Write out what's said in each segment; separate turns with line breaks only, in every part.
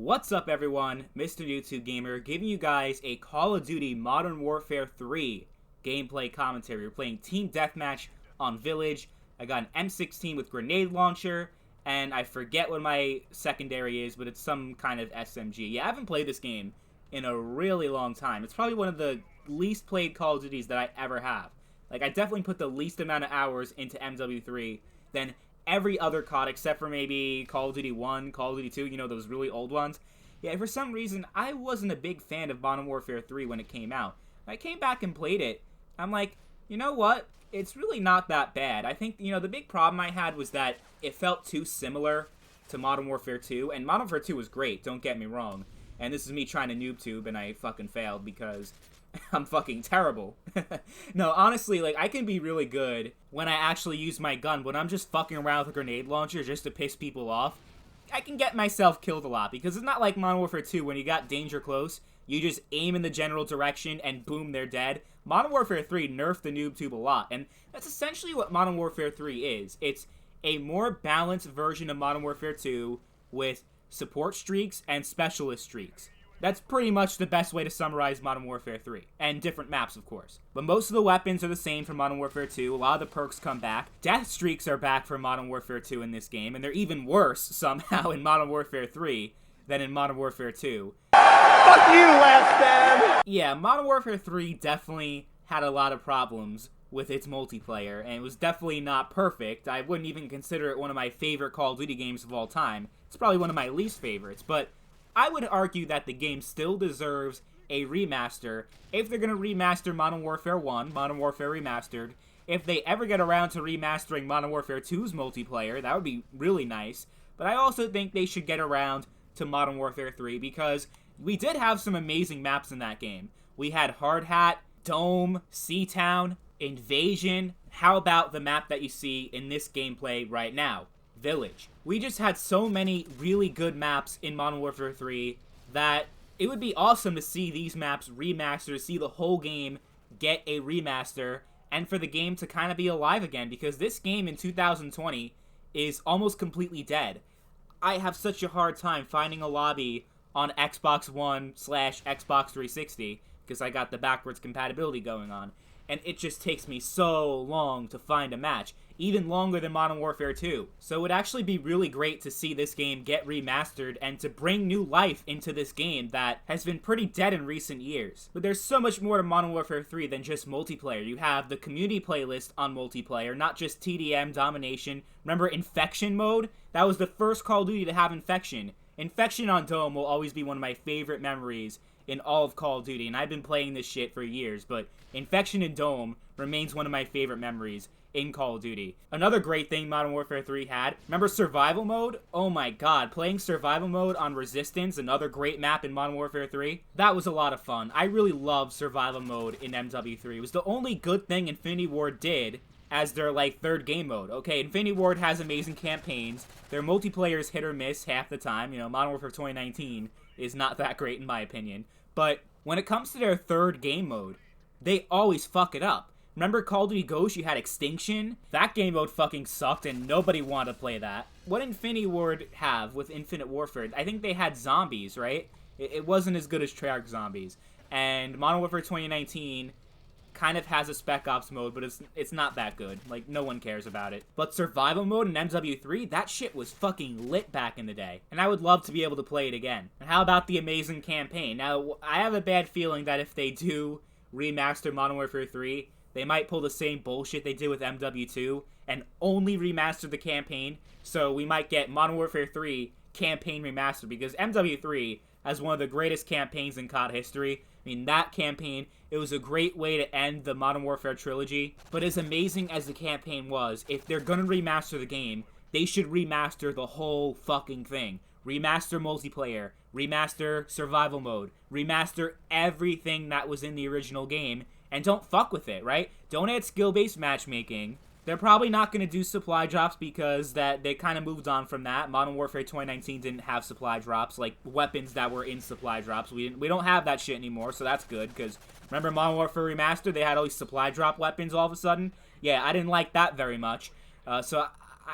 What's up everyone, Mr. YouTube Gamer, giving you guys a Call of Duty Modern Warfare 3 gameplay commentary. We're playing Team Deathmatch on Village. I got an M16 with grenade launcher, and I forget what my secondary is, but it's some kind of SMG. Yeah, I haven't played this game in a really long time. It's probably one of the least played Call of Duties that I ever have. Like, I definitely put the least amount of hours into MW3 than every other COD except for maybe Call of Duty 1, Call of Duty 2, you know, those really old ones. Yeah, for some reason, I wasn't a big fan of Modern Warfare 3 when it came out. I came back and played it. I'm like, you know what? It's really not that bad. I think, you know, the big problem I had was that it felt too similar to Modern Warfare 2, and Modern Warfare 2 was great, don't get me wrong. And this is me trying to noob tube, and I fucking failed because I'm fucking terrible. No, honestly, like, I can be really good when I actually use my gun. When I'm just fucking around with a grenade launcher just to piss people off, I can get myself killed a lot, because it's not like Modern Warfare 2 when you got danger close, you just aim in the general direction and boom, they're dead. Modern Warfare 3 nerfed the noob tube a lot, and that's essentially what Modern Warfare 3 is. It's a more balanced version of Modern Warfare 2 with support streaks and specialist streaks. That's pretty much the best way to summarize Modern Warfare 3. And different maps, of course. But most of the weapons are the same from Modern Warfare 2. A lot of the perks come back. Death streaks are back for Modern Warfare 2 in this game. And they're even worse, somehow, in Modern Warfare 3 than in Modern Warfare 2.
Fuck you, Last Stand!
Yeah, Modern Warfare 3 definitely had a lot of problems with its multiplayer. And it was definitely not perfect. I wouldn't even consider it one of my favorite Call of Duty games of all time. It's probably one of my least favorites. But I would argue that the game still deserves a remaster if they're going to remaster Modern Warfare 1, Modern Warfare Remastered. If they ever get around to remastering Modern Warfare 2's multiplayer, that would be really nice. But I also think they should get around to Modern Warfare 3 because we did have some amazing maps in that game. We had Hard Hat, Dome, Seatown, Invasion. How about the map that you see in this gameplay right now? Village. We just had so many really good maps in Modern Warfare 3 that it would be awesome to see these maps remastered, to see the whole game get a remaster, and for the game to kind of be alive again, because this game in 2020 is almost completely dead. I have such a hard time finding a lobby on Xbox One / Xbox 360, because I got the backwards compatibility going on, and it just takes me so long to find a match. Even longer than Modern Warfare 2. So it would actually be really great to see this game get remastered and to bring new life into this game that has been pretty dead in recent years. But there's so much more to Modern Warfare 3 than just multiplayer. You have the community playlist on multiplayer, not just TDM, domination. Remember Infection mode? That was the first Call of Duty to have Infection. Infection on Dome will always be one of my favorite memories in all of Call of Duty, and I've been playing this shit for years, but Infection in Dome remains one of my favorite memories in Call of Duty. Another great thing Modern Warfare 3 had, remember Survival Mode? Oh my god, playing Survival Mode on Resistance, another great map in Modern Warfare 3, that was a lot of fun. I really loved Survival Mode in MW3. It was the only good thing Infinity Ward did as their, like, third game mode. Okay, Infinity Ward has amazing campaigns. Their multiplayer is hit or miss half the time. You know, Modern Warfare 2019 is not that great in my opinion. But when it comes to their third game mode, they always fuck it up. Remember Call of Duty Ghost, you had Extinction? That game mode fucking sucked and nobody wanted to play that. What did Infinity Ward have with Infinite Warfare? I think they had zombies, right? It wasn't as good as Treyarch Zombies. And Modern Warfare 2019 kind of has a Spec Ops mode, but it's not that good. Like, no one cares about it. But Survival Mode in MW3, that shit was fucking lit back in the day. And I would love to be able to play it again. And how about the amazing campaign? Now, I have a bad feeling that if they do remaster Modern Warfare 3, they might pull the same bullshit they did with MW2 and only remaster the campaign. So we might get Modern Warfare 3 campaign remastered, because MW3 has one of the greatest campaigns in COD history. I mean, that campaign, it was a great way to end the Modern Warfare trilogy. But as amazing as the campaign was, if they're gonna remaster the game, they should remaster the whole fucking thing. Remaster multiplayer, remaster survival mode, remaster everything that was in the original game, and don't fuck with it, right? Don't add skill-based matchmaking. They're probably not going to do supply drops because they kind of moved on from that. Modern Warfare 2019 didn't have supply drops, like weapons that were in supply drops. We don't have that shit anymore, so that's good, because remember Modern Warfare Remastered? They had all these supply drop weapons all of a sudden. Yeah, I didn't like that very much. So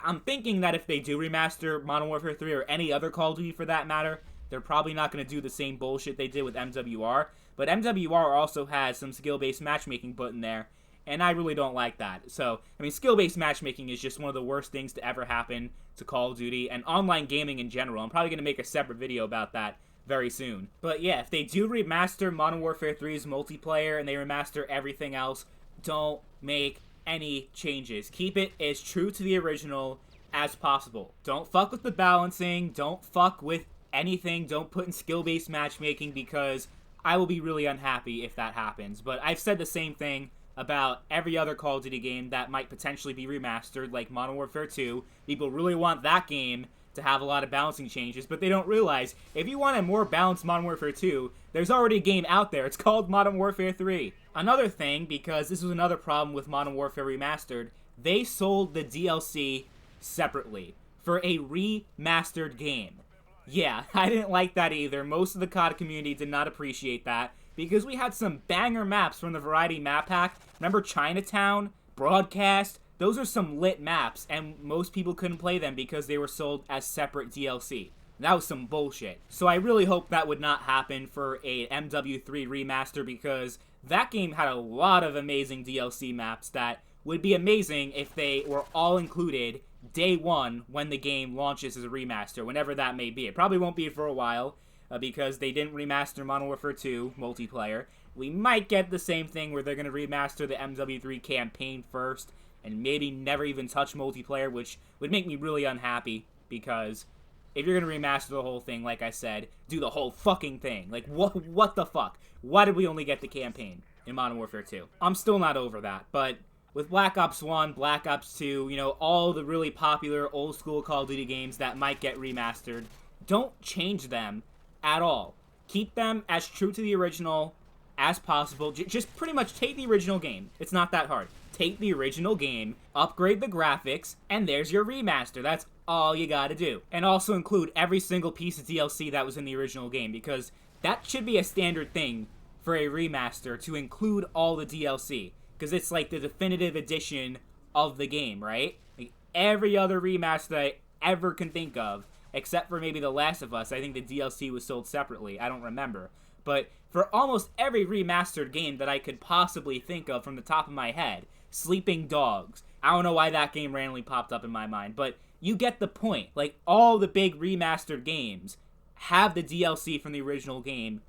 I'm thinking that if they do remaster Modern Warfare 3 or any other Call of Duty for that matter, They're probably not going to do the same bullshit they did with MWR, but MWR also has some skill-based matchmaking put in there, and I really don't like that. So, I mean, skill-based matchmaking is just one of the worst things to ever happen to Call of Duty, and online gaming in general. I'm probably going to make a separate video about that very soon. But yeah, if they do remaster Modern Warfare 3's multiplayer, and they remaster everything else, don't make any changes. Keep it as true to the original as possible. Don't fuck with the balancing, don't fuck with anything, don't put in skill-based matchmaking, because I will be really unhappy if that happens. But I've said the same thing about every other Call of Duty game that might potentially be remastered, like Modern Warfare 2. People really want that game to have a lot of balancing changes, but they don't realize if you want a more balanced Modern Warfare 2, there's already a game out there. It's called Modern Warfare 3. Another thing, because this was another problem with Modern Warfare Remastered, they sold the DLC separately for a remastered game. Yeah, I didn't like that either. Most of the COD community did not appreciate that, because we had some banger maps from the Variety Map Pack. Remember Chinatown, Broadcast? Those are some lit maps, and most people couldn't play them because they were sold as separate DLC. That was some bullshit. So I really hope that would not happen for a MW3 Remaster, because that game had a lot of amazing DLC maps that would be amazing if they were all included day one when the game launches as a remaster, whenever that may be. It probably won't be for a while, because they didn't remaster Modern Warfare 2 multiplayer. We might get the same thing where they're going to remaster the MW3 campaign first, and maybe never even touch multiplayer, which would make me really unhappy, because if you're going to remaster the whole thing, like I said, do the whole fucking thing. Like, what the fuck? Why did we only get the campaign in Modern Warfare 2? I'm still not over that, but with Black Ops 1, Black Ops 2, you know, all the really popular old-school Call of Duty games that might get remastered, don't change them at all. Keep them as true to the original as possible. Just pretty much take the original game. It's not that hard. Take the original game, upgrade the graphics, and there's your remaster. That's all you gotta do. And also include every single piece of DLC that was in the original game, because that should be a standard thing for a remaster, to include all the DLC, because it's like the definitive edition of the game, right? Like every other remaster I ever can think of, except for maybe The Last of Us, I think the DLC was sold separately. I don't remember. But for almost every remastered game that I could possibly think of from the top of my head, Sleeping Dogs, I don't know why that game randomly popped up in my mind, but you get the point. Like, all the big remastered games have the DLC from the original game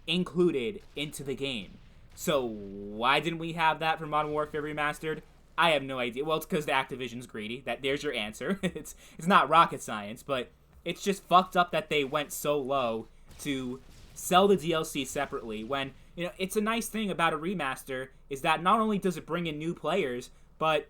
included into the game. So why didn't we have that for Modern Warfare Remastered? I have no idea. Well, it's because the Activision's greedy. There's your answer. It's not rocket science, but it's just fucked up that they went so low to sell the DLC separately, when, you know, it's a nice thing about a remaster is that not only does it bring in new players, but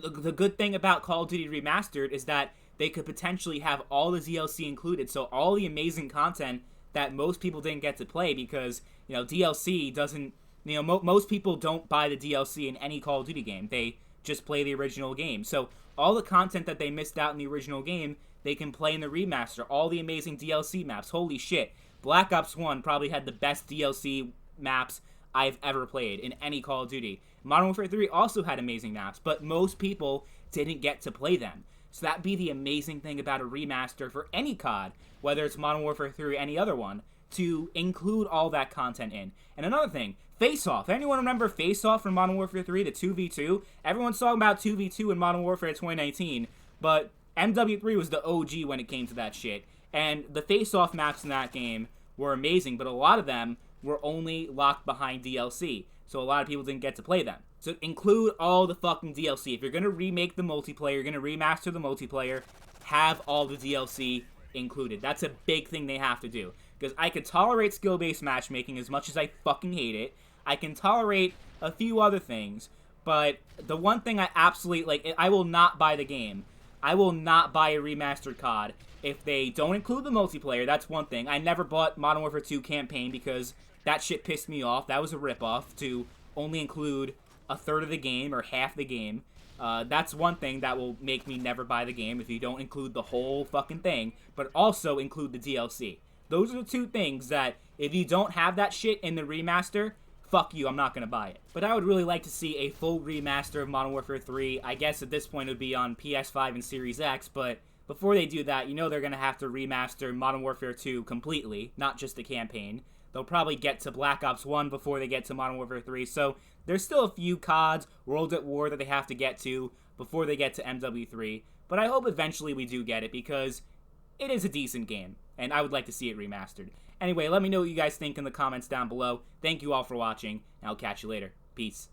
the good thing about Call of Duty Remastered is that they could potentially have all the DLC included, so all the amazing content that most people didn't get to play, because, you know, DLC doesn't, you know, most people don't buy the DLC in any Call of Duty game. They just play the original game. So all the content that they missed out in the original game, they can play in the remaster. All the amazing DLC maps. Holy shit. Black Ops 1 probably had the best DLC maps I've ever played in any Call of Duty. Modern Warfare 3 also had amazing maps, but most people didn't get to play them. So that'd be the amazing thing about a remaster for any COD, whether it's Modern Warfare 3 or any other one, to include all that content in. And another thing, Face Off. Anyone remember Face Off from Modern Warfare 3, the 2v2? Everyone's talking about 2v2 in Modern Warfare 2019, but MW3 was the OG when it came to that shit. And the Face Off maps in that game were amazing, but a lot of them were only locked behind DLC, so a lot of people didn't get to play them. So include all the fucking DLC. If you're going to remake the multiplayer, you're going to remaster the multiplayer, have all the DLC included. That's a big thing they have to do. Because I could tolerate skill-based matchmaking as much as I fucking hate it. I can tolerate a few other things, but the one thing I absolutely, like, I will not buy the game. I will not buy a remastered COD if they don't include the multiplayer. That's one thing. I never bought Modern Warfare 2 campaign because that shit pissed me off. That was a ripoff to only include a third of the game or half the game. That's one thing that will make me never buy the game, if you don't include the whole fucking thing, but also include the DLC. Those are the two things that, if you don't have that shit in the remaster, fuck you, I'm not gonna buy it. But I would really like to see a full remaster of Modern Warfare 3. I guess at this point it would be on PS5 and Series X, but before they do that, you know they're going to have to remaster Modern Warfare 2 completely, not just the campaign. They'll probably get to Black Ops 1 before they get to Modern Warfare 3, so there's still a few CODs, World at War that they have to get to before they get to MW3, but I hope eventually we do get it, because it is a decent game, and I would like to see it remastered. Anyway, let me know what you guys think in the comments down below. Thank you all for watching, and I'll catch you later. Peace.